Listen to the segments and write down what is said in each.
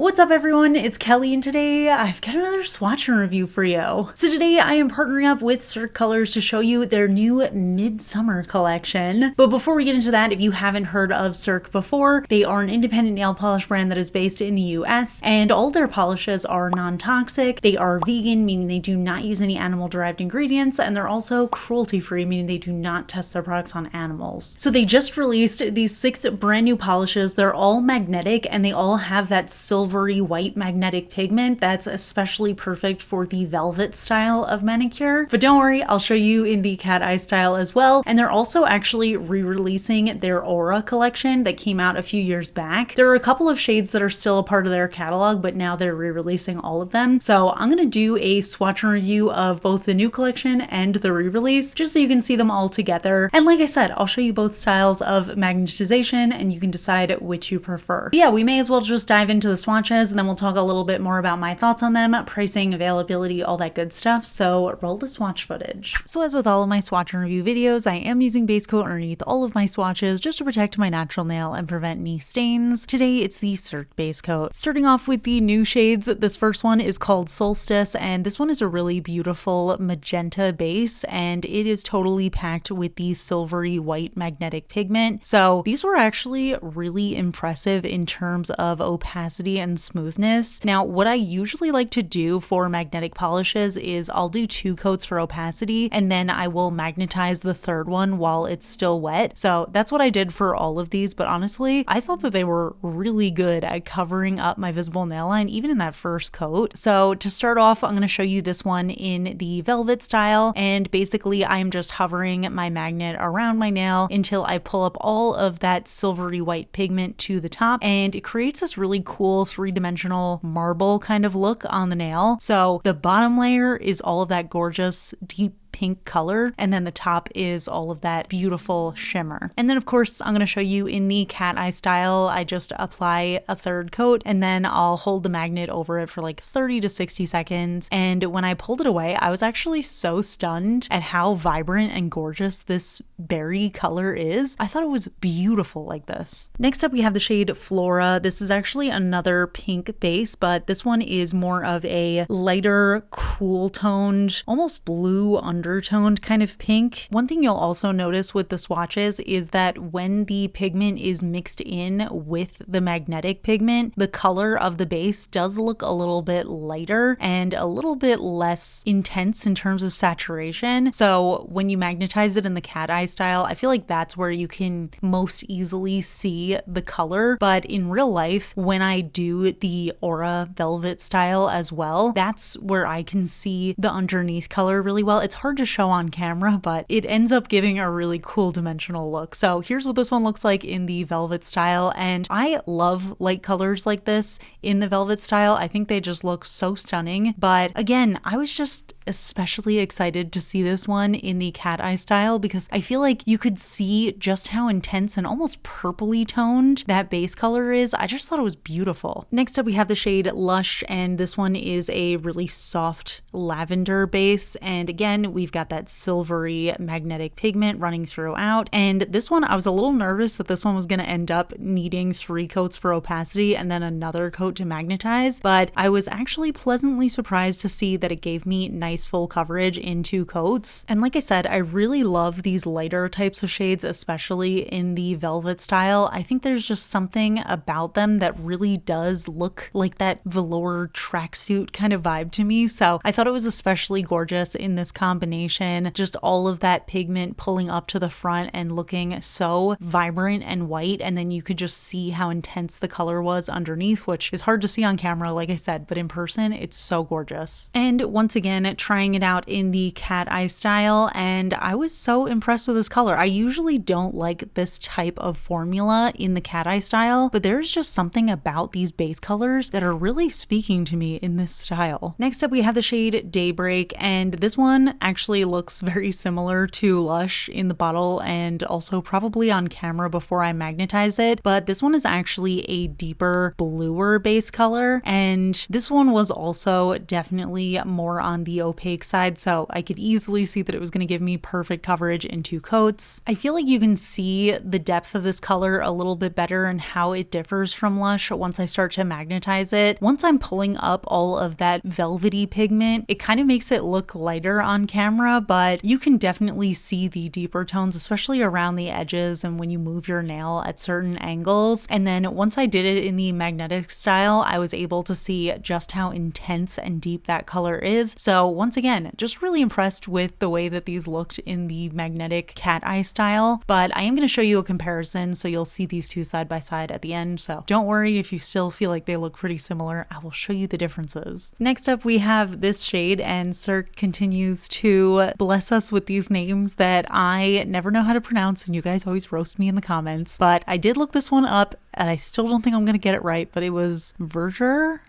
What's up everyone, it's Kelly and today I've got another swatch and review for you. So today I am partnering up with Cirque Colors to show you their new Midsummer collection. But before we get into that, if you haven't heard of Cirque before, they are an independent nail polish brand that is based in the US and all their polishes are non-toxic. They are vegan, meaning they do not use any animal derived ingredients, and they're also cruelty free, meaning they do not test their products on animals. So they just released these 6 brand new polishes. They're all magnetic and they all have that silvery white magnetic pigment that's especially perfect for the velvet style of manicure. But don't worry, I'll show you in the cat eye style as well. And they're also actually re-releasing their Aura collection that came out a few years back. There are a couple of shades that are still a part of their catalog, but now they're re-releasing all of them. So I'm gonna do a swatch and review of both the new collection and the re-release, just so you can see them all together. And like I said, I'll show you both styles of magnetization and you can decide which you prefer. But yeah, we may as well just dive into the swatches and then we'll talk a little bit more about my thoughts on them, pricing, availability, all that good stuff. So roll the swatch footage. So as with all of my swatch and review videos, I am using base coat underneath all of my swatches just to protect my natural nail and prevent any stains. Today it's the Cirque base coat. Starting off with the new shades, this first one is called Solstice and this one is a really beautiful magenta base and it is totally packed with the silvery white magnetic pigment. So these were actually really impressive in terms of opacity and smoothness. Now, what I usually like to do for magnetic polishes is I'll do 2 coats for opacity and then I will magnetize the third one while it's still wet. So that's what I did for all of these, but honestly, I thought that they were really good at covering up my visible nail line, even in that first coat. So to start off, I'm going to show you this one in the velvet style, and basically I'm just hovering my magnet around my nail until I pull up all of that silvery white pigment to the top, and it creates this really cool 3-dimensional marble kind of look on the nail. So the bottom layer is all of that gorgeous deep pink color, and then the top is all of that beautiful shimmer. And then of course I'm going to show you in the cat eye style. I just apply a third coat and then I'll hold the magnet over it for like 30 to 60 seconds. And when I pulled it away, I was actually so stunned at how vibrant and gorgeous this berry color is. I thought it was beautiful like this. Next up we have the shade Flora. This is actually another pink base, but this one is more of a lighter, cool toned, almost blue undertoned kind of pink. One thing you'll also notice with the swatches is that when the pigment is mixed in with the magnetic pigment, the color of the base does look a little bit lighter and a little bit less intense in terms of saturation. So when you magnetize it in the cat eye style, I feel like that's where you can most easily see the color. But in real life, when I do the Aura velvet style as well, that's where I can see the underneath color really well. It's hard to show on camera, but it ends up giving a really cool dimensional look. So here's what this one looks like in the velvet style, and I love light colors like this in the velvet style. I think they just look so stunning. But again, I was just especially excited to see this one in the cat eye style because I feel like you could see just how intense and almost purpley toned that base color is. I just thought it was beautiful. Next up we have the shade Lush, and this one is a really soft lavender base, and again we've got that silvery magnetic pigment running throughout. And this one, I was a little nervous that this one was going to end up needing 3 coats for opacity and then another coat to magnetize, but I was actually pleasantly surprised to see that it gave me nice full coverage in 2 coats. And like I said, I really love these lighter types of shades, especially in the velvet style. I think there's just something about them that really does look like that velour tracksuit kind of vibe to me. So I thought it was especially gorgeous in this combination, just all of that pigment pulling up to the front and looking so vibrant and white, and then you could just see how intense the color was underneath, which is hard to see on camera like I said, but in person it's so gorgeous. And once again, trying it out in the cat eye style, and I was so impressed with this color. I usually don't like this type of formula in the cat eye style, but there's just something about these base colors that are really speaking to me in this style. Next up we have the shade Daybreak, and this one actually looks very similar to Lush in the bottle and also probably on camera before I magnetize it, but this one is actually a deeper bluer base base color, and this one was also definitely more on the opaque side, so I could easily see that it was going to give me perfect coverage in 2 coats. I feel like you can see the depth of this color a little bit better and how it differs from Lush once I start to magnetize it. Once I'm pulling up all of that velvety pigment, it kind of makes it look lighter on camera, but you can definitely see the deeper tones, especially around the edges and when you move your nail at certain angles. And then once I did it in the magnetic style, I was able to see just how intense and deep that color is. So once again, just really impressed with the way that these looked in the magnetic cat eye style, but I am going to show you a comparison so you'll see these two side by side at the end. So don't worry if you still feel like they look pretty similar, I will show you the differences. Next up we have this shade, and Cirque continues to bless us with these names that I never know how to pronounce, and you guys always roast me in the comments, but I did look this one up and I still don't think I'm going to get it right, but it was Vedure.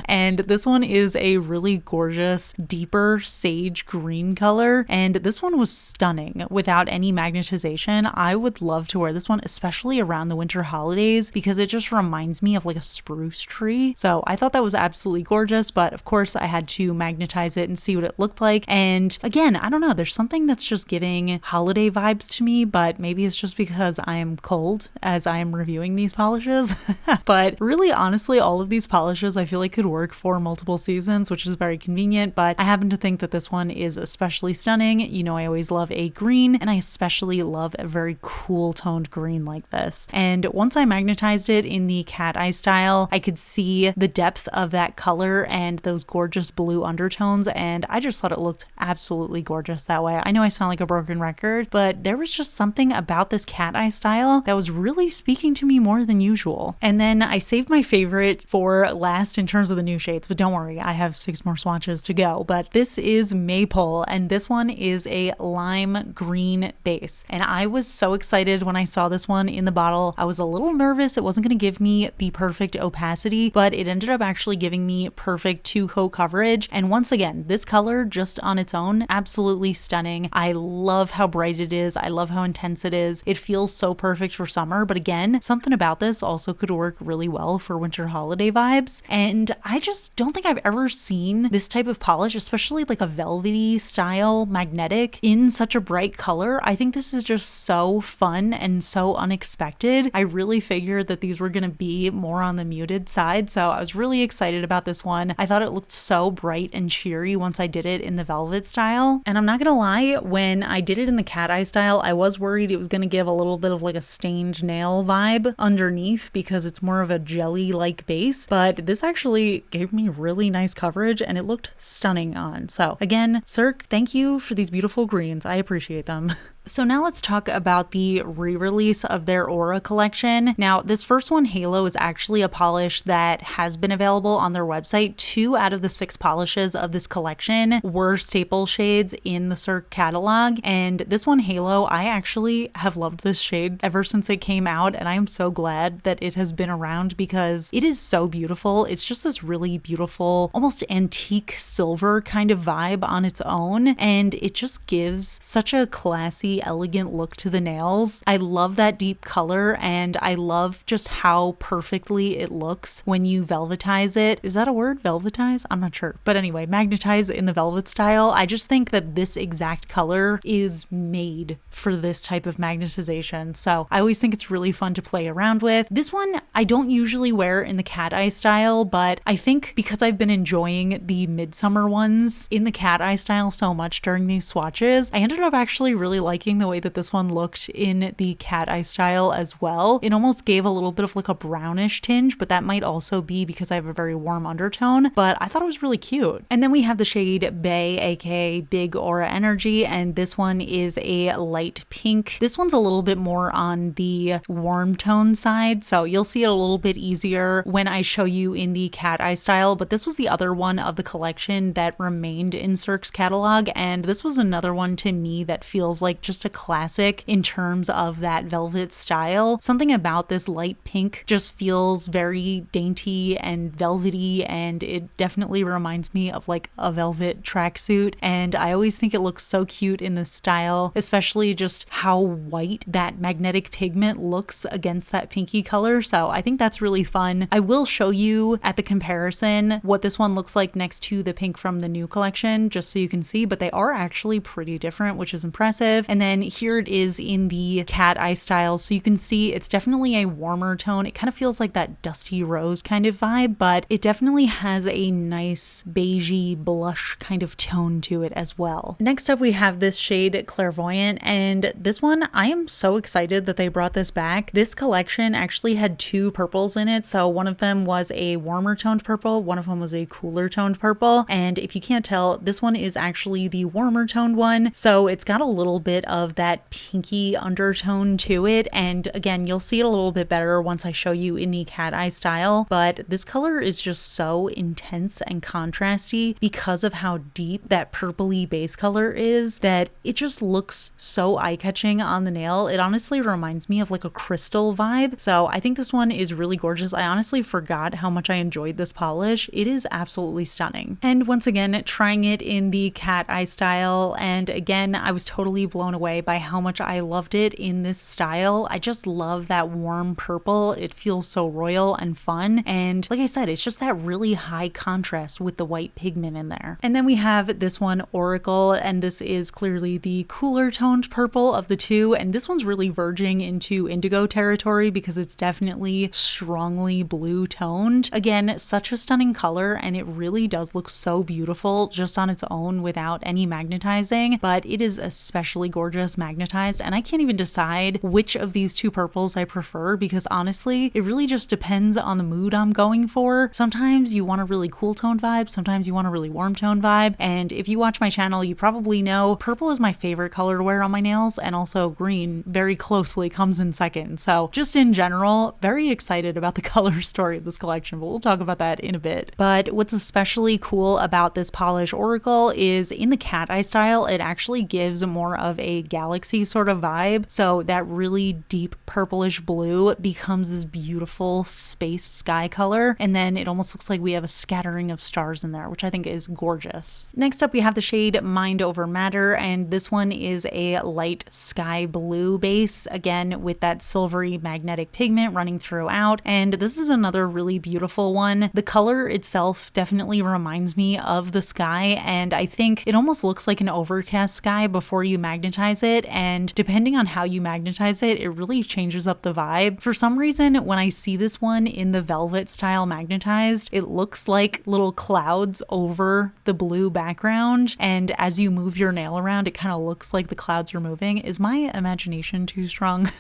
And this one is a really gorgeous, deeper sage green color. And this one was stunning without any magnetization. I would love to wear this one, especially around the winter holidays, because it just reminds me of like a spruce tree. So I thought that was absolutely gorgeous, but of course I had to magnetize it and see what it looked like. And again, I don't know, there's something that's just giving holiday vibes to me, but maybe it's just because I am cold as I am reviewing these polishes. But really, honestly, all of these polishes I feel like could work for multiple seasons, which is very convenient, but I happen to think that this one is especially stunning. You know, I always love a green, and I especially love a very cool toned green like this. And once I magnetized it in the cat eye style, I could see the depth of that color and those gorgeous blue undertones, and I just thought it looked absolutely gorgeous that way. I know I sound like a broken record, but there was just something about this cat eye style that was really speaking to me more than usual. And then I saved my favorite for last in terms of the new shades, but don't worry, I have 6 more swatches to go. But this is Maypole, and this one is a lime green base. And I was so excited when I saw this one in the bottle. I was a little nervous it wasn't going to give me the perfect opacity, but it ended up actually giving me perfect 2-coat coverage. And once again, this color just on its own, absolutely stunning. I love how bright it is. I love how intense it is. It feels so perfect for summer, but again, something about this also could work really well for winter holiday vibes. And I just don't think I've ever seen this type of polish, especially like a velvety style magnetic, in such a bright color. I think this is just so fun and so unexpected. I really figured that these were going to be more on the muted side, so I was really excited about this one. I thought it looked so bright and cheery once I did it in the velvet style. And I'm not gonna lie, when I did it in the cat eye style, I was worried it was going to give a little bit of like a stained nail vibe underneath because it's more of a jelly-like base, but this actually gave me really nice coverage and it looked stunning on. So again, Cirque, thank you for these beautiful greens. I appreciate them. So now let's talk about the re-release of their Aura collection. Now, this first one, Halo, is actually a polish that has been available on their website. 2 out of the 6 polishes of this collection were staple shades in the Cirque catalog. And this one, Halo, I actually have loved this shade ever since it came out, and I am so glad that it has been around because it is so beautiful. It's just this really beautiful, almost antique silver kind of vibe on its own, and it just gives such a classy, elegant look to the nails. I love that deep color, and I love just how perfectly it looks when you velvetize it. Is that a word? Velvetize? I'm not sure. But anyway, magnetize in the velvet style. I just think that this exact color is made for this type of magnetization. So I always think it's really fun to play around with. This one I don't usually wear in the cat eye style, but I think because I've been enjoying the Midsummer ones in the cat eye style so much during these swatches, I ended up actually really liking the way that this one looked in the cat eye style as well. It almost gave a little bit of like a brownish tinge, but that might also be because I have a very warm undertone, but I thought it was really cute. And then we have the shade Bay, aka Big Aura Energy, and this one is a light pink. This one's a little bit more on the warm tone side, so you'll see it a little bit easier when I show you in the cat eye style, but this was the other one of the collection that remained in Cirque's catalog, and this was another one to me that feels like just a classic in terms of that velvet style. Something about this light pink just feels very dainty and velvety, and it definitely reminds me of like a velvet tracksuit. And I always think it looks so cute in this style, especially just how white that magnetic pigment looks against that pinky color. So I think that's really fun. I will show you at the comparison what this one looks like next to the pink from the new collection, just so you can see, but they are actually pretty different, which is impressive. And then here it is in the cat eye style. So you can see it's definitely a warmer tone. It kind of feels like that dusty rose kind of vibe, but it definitely has a nice beigey blush kind of tone to it as well. Next up, we have this shade Clairvoyant, and this one, I am so excited that they brought this back. This collection actually had two purples in it. So one of them was a warmer toned purple, one of them was a cooler toned purple. And if you can't tell, this one is actually the warmer toned one. So it's got a little bit of that pinky undertone to it. And again, you'll see it a little bit better once I show you in the cat eye style. But this color is just so intense and contrasty because of how deep that purpley base color is, that it just looks so eye-catching on the nail. It honestly reminds me of like a crystal vibe. So I think this one is really gorgeous. I honestly forgot how much I enjoyed this polish. It is absolutely stunning. And once again, trying it in the cat eye style, and again, I was totally blown away by how much I loved it in this style. I just love that warm purple. It feels so royal and fun. And like I said, it's just that really high contrast with the white pigment in there. And then we have this one, Oracle, and this is clearly the cooler toned purple of the two. And this one's really verging into indigo territory because it's definitely strongly blue toned. Again, such a stunning color, and it really does look so beautiful just on its own without any magnetizing, but it is especially gorgeous magnetized. And I can't even decide which of these two purples I prefer because honestly, it really just depends on the mood I'm going for. Sometimes you want a really cool toned vibe, sometimes you want a really warm toned vibe. And if you watch my channel, you probably know purple is my favorite color to wear on my nails, and also green very closely comes in second. So just in general, very excited about the color story of this collection, but we'll talk about that in a bit. But what's especially cool about this polish Oracle is in the cat eye style, it actually gives more of a galaxy sort of vibe. So that really deep purplish blue becomes this beautiful space sky color, and then it almost looks like we have a scattering of stars in there, which I think is gorgeous. Next up, we have the shade Mind Over Matter, and this one is a light sky blue base, again with that silvery magnetic pigment running throughout. And this is another really beautiful one. The color itself definitely reminds me of the sky, and I think it almost looks like an overcast sky before you magnetize it, and depending on how you magnetize it, it really changes up the vibe. For some reason, when I see this one in the velvet style magnetized, it looks like little clouds over the blue background, and as you move your nail around, it kind of looks like the clouds are moving. Is my imagination too strong?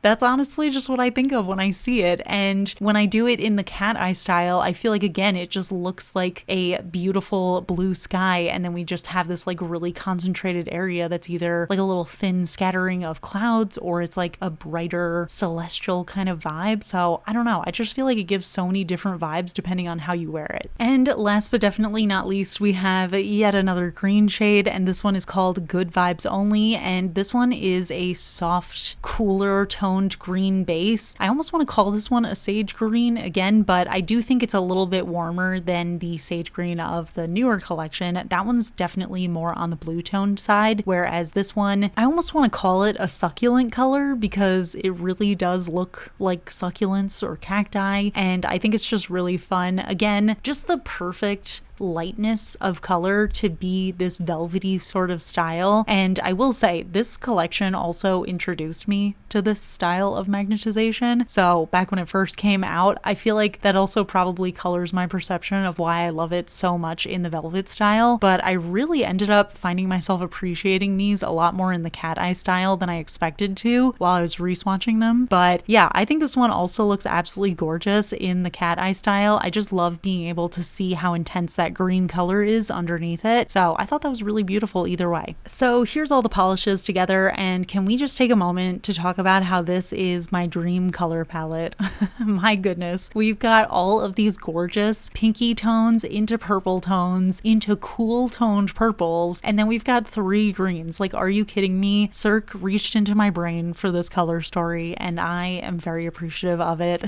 That's honestly just what I think of when I see it. And when I do it in the cat eye style, I feel like, again, it just looks like a beautiful blue sky, and then we just have this like really concentrated area that's either like a little thin scattering of clouds, or it's like a brighter celestial kind of vibe. So I don't know, I just feel like it gives so many different vibes depending on how you wear it. And last but definitely not least, we have yet another green shade, and this one is called Good Vibes Only, and this one is a soft, cooler toned green base. I almost want to call this one a sage green again, but I do think it's a little bit warmer than the sage green of the newer collection. That one's definitely more on the blue toned side, whereas this one, I almost want to call it a succulent color because it really does look like succulents or cacti, and I think it's just really fun. Again, just the perfect lightness of color to be this velvety sort of style. And I will say, this collection also introduced me to this style of magnetization. So back when it first came out, I feel like that also probably colors my perception of why I love it so much in the velvet style. But I really ended up finding myself appreciating these a lot more in the cat eye style than I expected to while I was re-swatching them. But yeah, I think this one also looks absolutely gorgeous in the cat eye style. I just love being able to see how intense that that green color is underneath it. So I thought that was really beautiful either way. So here's all the polishes together, and can we just take a moment to talk about how this is my dream color palette? My goodness. We've got all of these gorgeous pinky tones into purple tones, into cool toned purples, and then we've got 3 greens. Like, are you kidding me? Cirque reached into my brain for this color story, and I am very appreciative of it.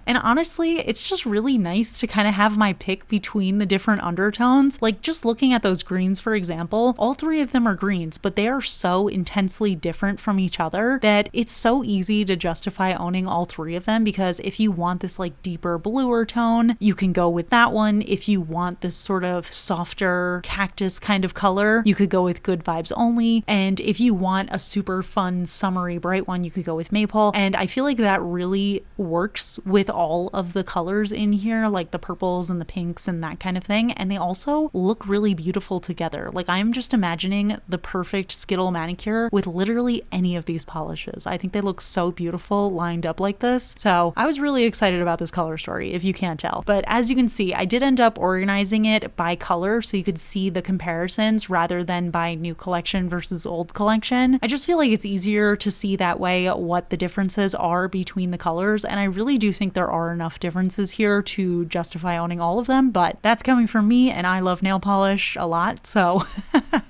And honestly, it's just really nice to kind of have my pick between the different undertones. Like, just looking at those greens, for example, all 3 of them are greens, but they are so intensely different from each other that it's so easy to justify owning all 3 of them, because if you want this like deeper bluer tone, you can go with that one. If you want this sort of softer cactus kind of color, you could go with Good Vibes Only. And if you want a super fun summery bright one, you could go with Maypole. And I feel like that really works with all of the colors in here, like the purples and the pinks and that kind of thing. And they also look really beautiful together. Like, I'm just imagining the perfect Skittle manicure with literally any of these polishes. I think they look so beautiful lined up like this. So I was really excited about this color story, if you can't tell. But as you can see, I did end up organizing it by color so you could see the comparisons rather than by new collection versus old collection. I just feel like it's easier to see that way what the differences are between the colors, and I really do think there are enough differences here to justify owning all of them, but that's coming from me, and I love nail polish a lot, so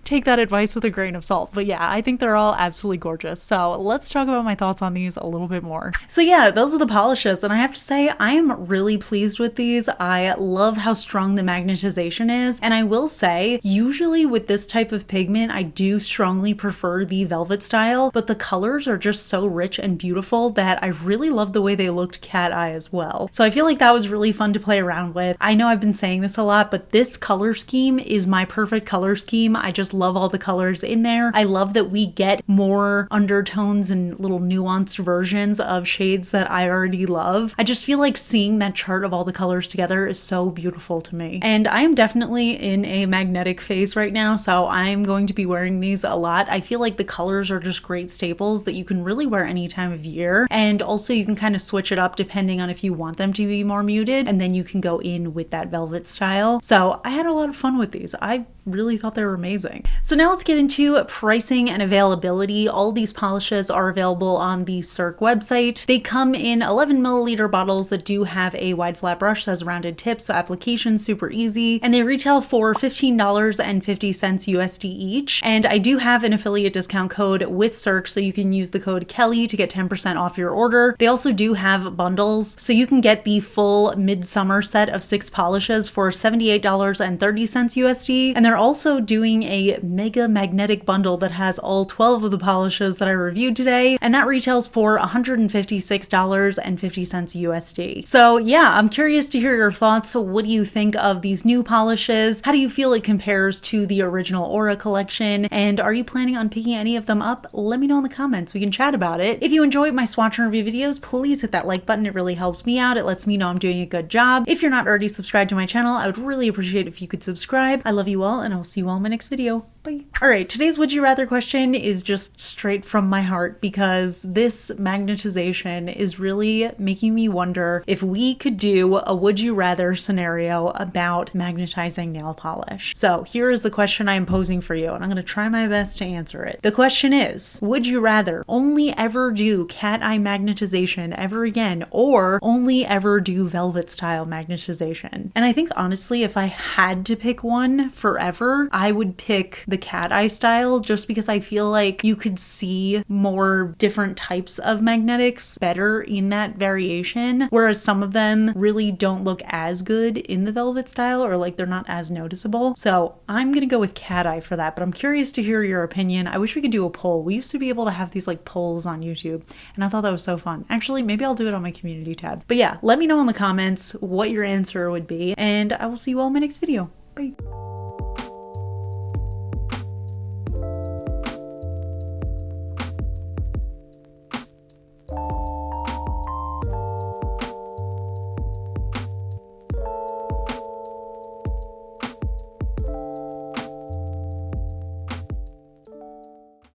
take that advice with a grain of salt. But yeah, I think they're all absolutely gorgeous. So let's talk about my thoughts on these a little bit more. So yeah, those are the polishes, and I have to say I am really pleased with these. I love how strong the magnetization is, and I will say usually with this type of pigment I do strongly prefer the velvet style, but the colors are just so rich and beautiful that I really love the way they looked cat eye as well. So I feel like that was really fun to play around with. I know I've been saying this a lot, but this color scheme is my perfect color scheme. I just love all the colors in there. I love that we get more undertones and little nuanced versions of shades that I already love. I just feel like seeing that chart of all the colors together is so beautiful to me. And I am definitely in a magnetic phase right now, so I'm going to be wearing these a lot. I feel like the colors are just great staples that you can really wear any time of year, and also you can kind of switch it up depending on if you want them to be more muted, and then you can go in with that velvet style. So I had a lot of fun with these. I really thought they were amazing. So now let's get into pricing and availability. All these polishes are available on the Cirque website. They come in 11 milliliter bottles that do have a wide flat brush that has a rounded tip, so application's super easy, and they retail for $15.50 USD each. And I do have an affiliate discount code with Cirque, so you can use the code KELLI to get 10% off your order. They also do have bundles, so you can get the full Midsummer set of 6 polishes for $78.30 USD, and they're also doing a mega magnetic bundle that has all 12 of the polishes that I reviewed today, and that retails for $156.50 USD. So yeah, I'm curious to hear your thoughts. So what do you think of these new polishes? How do you feel it compares to the original Aura collection? And are you planning on picking any of them up? Let me know in the comments. We can chat about it. If you enjoy my swatch and review videos, please hit that like button. It really helps me out. It lets me know I'm doing a good job. If you're not already subscribed to my channel, I would really appreciate it if you could subscribe. I love you all, and I'll see you all in my next video. Bye. All right, today's would you rather question is just straight from my heart, because this magnetization is really making me wonder if we could do a would you rather scenario about magnetizing nail polish. So here is the question I am posing for you, and I'm going to try my best to answer it. The question is, would you rather only ever do cat eye magnetization ever again, or only ever do velvet style magnetization? And I think honestly, if I had to pick one forever, I would pick the cat eye style, just because I feel like you could see more different types of magnetics better in that variation, whereas some of them really don't look as good in the velvet style, or like they're not as noticeable. So I'm gonna go with cat eye for that, but I'm curious to hear your opinion. I wish we could do a poll. We used to be able to have these like polls on YouTube, and I thought that was so fun. Actually, maybe I'll do it on my community tab. But yeah, let me know in the comments what your answer would be, and I will see you all in my next video. Bye.